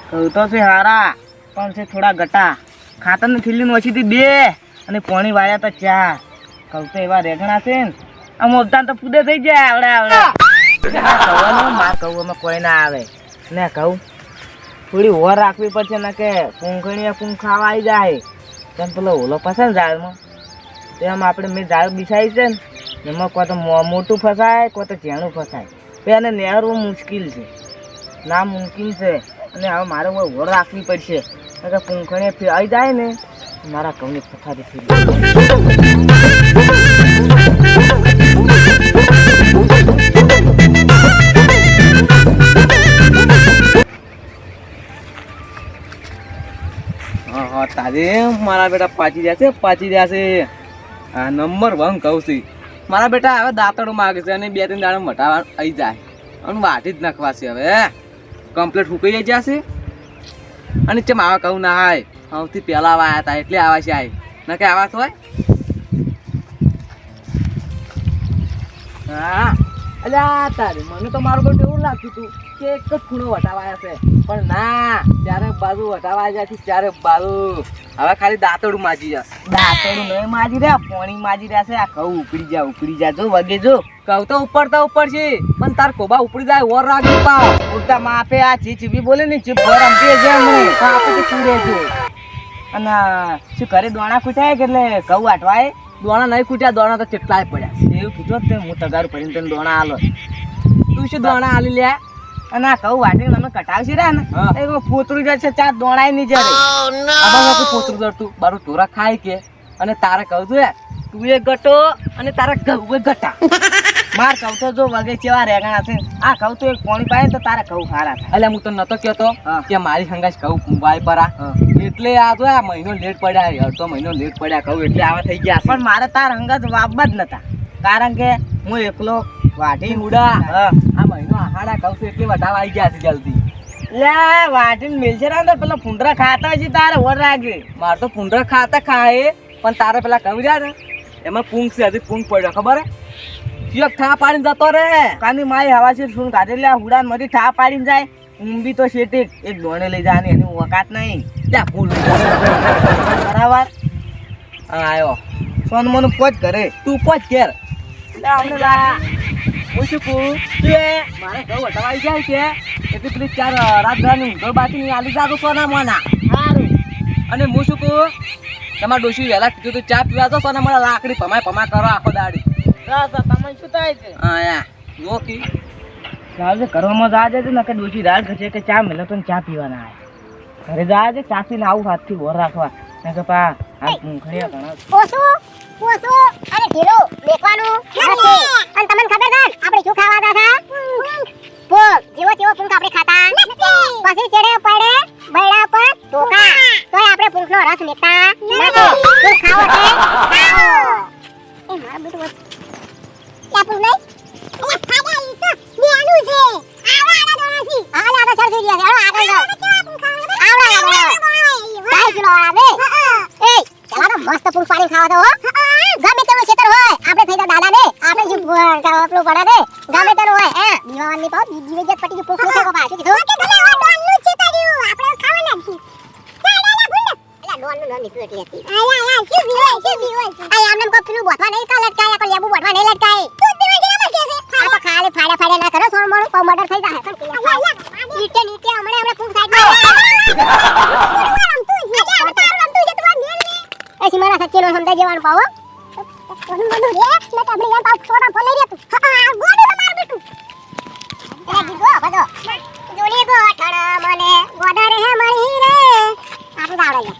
કહું તો છે હારા પણ છે થોડા ઘટા. ખાતરની થેલી ઓછીથી 2 અને પાણી વાળ્યા તો 4. કહું તો એવા રેગણા છે ને આમ ઓબતાન તો પૂદે થઈ જાય આવડે કહેવાનું માર કહું અમે કોઈ ના આવે ને કહું થોડી ઓર રાખવી પડશે ને કે પૂંખણીએ પૂંખ ખાવા આવી જાય તેમ પેલો ઓલો ફસાય ને ઝાડમાં તેમ આપણે મેં ઝાડ બિછાવી છે ને એમાં કોઈ તો મોટું ફસાય કોઈ તો ઝીણું ફસાય તો એને નેરવું મુશ્કેલ છે ના મુમકિન છે અને હવે મારે કોઈ ઓર રાખવી પડશે કે પૂંખણીએ આવી જાય ને મારા ઘઉંની પથારી થઈ તારે મારા બેટા પાચી જશે આ નંબર 1 કહું છું મારા બેટા હવે દાંતડું માગે છે અને 2-3 દાડા મટાવા આવી જાય અને વાટી જ નાખવાશે હવે કમ્પ્લીટ ફૂકાઈ જશે અને ચમ આવા કહું ના હાય સૌથી પહેલા આવ્યા હતા એટલે આવા છે આય ના કે આવા હોય હા અલ્યા તારે મને તો મારું બેટું એવું લાગતું હતું કે એક જ ખૂણો વટાવાયા છે પણ ના ચારે બાજુ વટાવા જાય છે ચારે બાજુ હવે ખાલી દાંતડું માજી જશે દાંતડું નહીં માજી રહ્યા પોણી માજી રહ્યા છે આ ઘઉં ઉપડી જા જો વગે જો કહું તો ઉપર છે પણ તાર કોબા ઉપડી જાય ઓર રાખી પાવ ઉડતા માપે આ ચીચી બોલે ને ચીપ ગરમ કે જેમ કાપે તો ચૂડે છે અને શું કરે દોણા કૂટાય કે એટલે ઘઉં વાટવાય દોણા નહીં કૂટ્યા દોણા તો કેટલાય પડ્યા એવું કીધું તે હું તગારું પડીને તને દોણા આલો તું શું દોણા આલી લે અને આ કહું વાટીને અમે કટાવશી રહ્યા ને એમાં પોતરું જશે 4 દોણાય નહીં જરે આમાં પોતરું જરતું બારું ટોરા ખાય કે અને તારે કહું છું તું એ ગટો અને તારા ઘઉં એ ગટા માર કહું તો જો વગે કેવા રેગણા છે આ કહું તો એક પાણી પાય તો તારા ઘઉં ખારા થાય એટલે હું તો નતો કહેતો કે મારી હંગાશ ઘઉં વાય પરા એટલે આ તો આ મહિનો લેટ પડ્યા અડધો મહિનો લેટ પડ્યા કહું એટલે આવા થઈ ગયા પણ મારે તાર હંગાત વાવવા જ નતા કારણ કે હું એકલો વાટી ઉડા આ મહિનો આહાડા કહું છું એટલે વટાવા આવી ગયા છે જલ્દી લે વાટીને મિલશે ને પેલા ફૂંડરા ખાતા છે તારે ઓર રાખે મારે તો ફૂંડરા ખાતા ખાય પણ તારે પેલા કહી રહ્યા ને એમાં પૂંખ છે હજી પૂંખ પડ્યો ખબર હે ઠા પાડીને જતો રે કાની મારી હવા છે શું કાઢે લે હુડાન માંથી ઠા પાડીને જાય ઊંબી તો શેટી એક દોણે લઈ જવાની એની વકાત નહીં ત્યાં ભૂલ બરાબર આવ્યો સોન મને પોચ કરે તું પોચ ઘેર લે અમને લા હું શું કહું મારે ઘઉં વટાવાઈ જાય છે એટલે પેલી 4 રાતની ઊંઘ બાકી આલી જાગો સોના મોના સારું અને હું શું કહું તમારે ડોશી વહેલા કીધું તો ચા પીવા તો સોના મને લાકડી પમાય કરો આખો દાડી તમને શું થાય છે હા યા જો કી ચાલ કરવામાં જા છે ને કે ડોશી રાત ઘસે કે ચા મળે તો ચા પીવાના આવે ઘરે જા છે ચા પીને આવું હાથથી બોર રાખવા ને કે પા આ પૂંખડિયા ઘણા પોસો અને ઢીલો દેખવાનું નથી અને તમને ખબર છે આપણે શું ખાવાતા હતા પૂંખ જેવો તેવો પૂંખ આપણે ખાતા પછી ચડે પડે બૈડા પર ધોકા તોય આપણે પૂંખનો રસ લેતા નથી પૂંખ ખાવો છે ખાઓ એ મારા બેટું લા પૂંખ નહીં એ ખાડા ઈ તો બેનું છે આવડા દોણાસી આલા તો સરસી ગયા છે આગળ જાઓ આવડા દોણા કિલો આવે એ ચલા તો મસ્ત પૂંખ પાણી ખાવા દો ગમે તેનું ખેતર હોય આપણે થઈ જા દાદા ને આપણે જે આપણું પડા દે ગમે તેનું હોય દીવાની પાવ દીવે જે પટી પૂંખ નો ખાવા શું કીધું કે ગમે હોય ડોનનું ખેતર્યું આપણે ખાવા નથી એલા ડોનનું ન નીકળે એટલે હતી આયા શું બીવાય આયા આમને કો પેલું બોધવા નહીં કા લટકાય કો લેબુ બોધવા નહીં લટકાય તું બીવાય છે ના કે છે આ તો ખાલી ફાડા ના કરો સોણ મોણું પવ મર્ડર થઈ જાય નીચે હમણે પૂંખ સાઈડ એસી મારા સચ્ચેનો સમજાઈ જવાનું પાવો કોનું બધું રે મે તો આપણે યાર પાવ છોડા ફોલે રે તું હા ગોડો માર બેટું એ દીગો ભજો જોલી ગો ઠણ મને ગોડા રે મળી રે આપણે દાવડે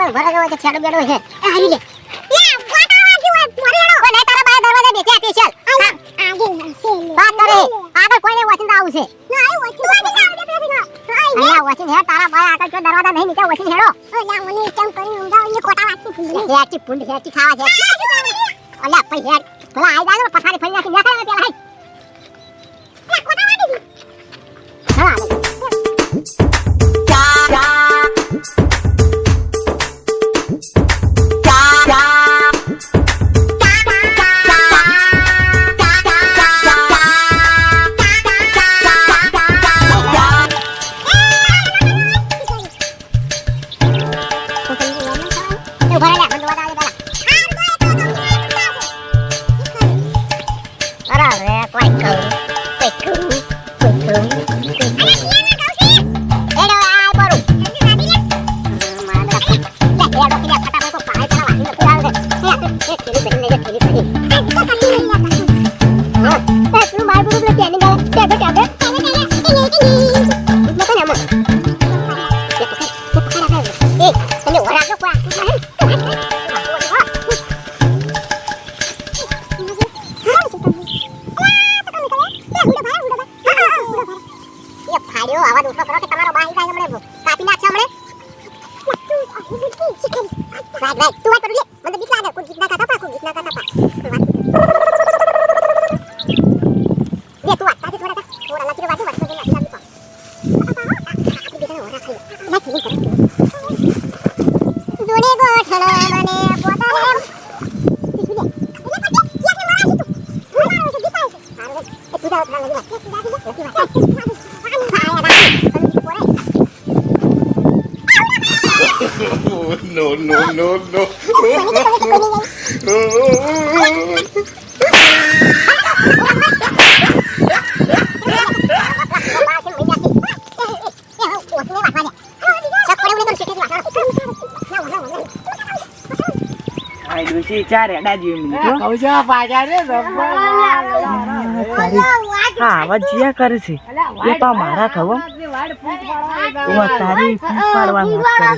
માં ભરા જવા છે છેડો બેડો છે હારી લે ગોટા વાગી હોય મોરેડો ઓને તારા બાય દરવાજા બેચે સ્પેશિયલ આગે નસે વાત કરે આગળ કોઈને વચન આવું છે ના આવું વચન આવું દે અહીંયા વચન હે તારા બાય આગળ જો દરવાજા નહીં નીચે વચન હેડો ઓલા મને ચમ કરીને ઊંઘાવ ને ખોટા વાગતી ફૂંડી હેટી ફૂંડી હેટી ખાવા છે ઓલા પઈ હેડ ભલા આઈ જાજો પથારી ફરી નાખી નાખે પેલા હાઈ ખોટા વાગી હા આવાજ ઓછો કરો કે તમારો બાઈ જાય હમણે કાપી નાખશે હમણે રાઈટ તું વાત કરી લે મને બીક લાગે કોઈ ગીત ના કાપા કોઈ ગીત ના કાપા લે તું વાત તાજી થોડા લખી વાતો વાત કરી નાખી આપી આપી બેટા ઓરા ખાઈ ના ચીલી કરે જોડે ગોઠડો મને પોતાને No, no, no, no. આઈ ડોસી ચાર એડા જેવી મિનિટ કહું છું પાછા રે હા આવાજ જીયા કરે છે એ પા મારા થવો ઓ તારી ફૂંક પાડવા મત કરે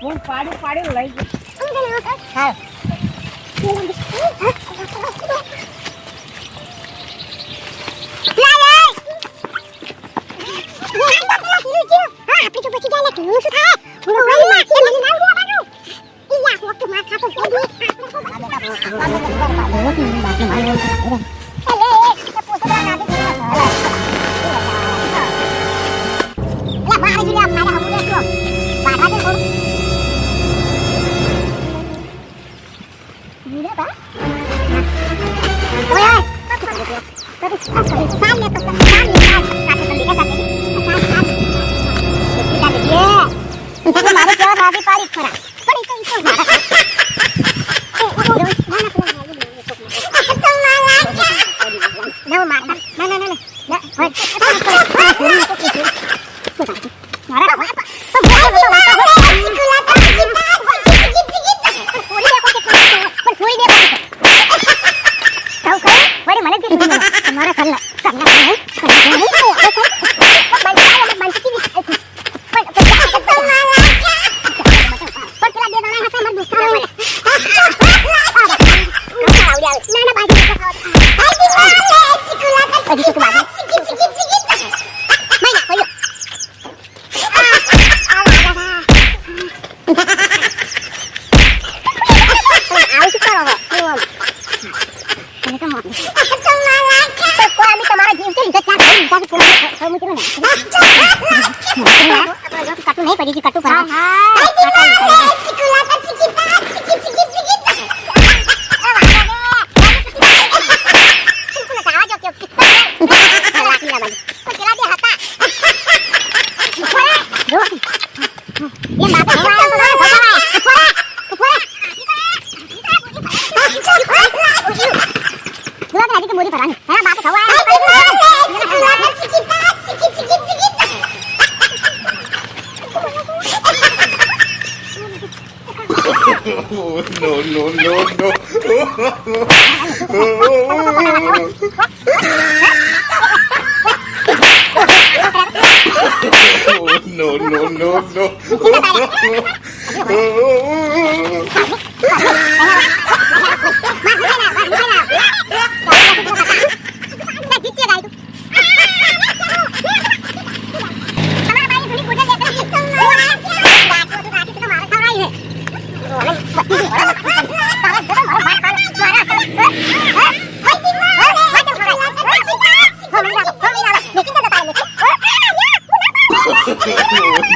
ફૂંક પાડી પાડી લઈ હા મારે કેવા ભાભી પાડી ખરા પડી કઈ તો મારા Oh, no, no, no, no. Oh, no, no, no.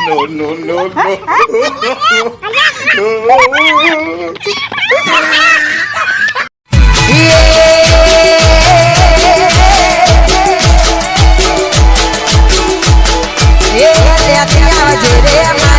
No, no, no, no. Yeah, yeah, yeah, yeah, yeah, yeah.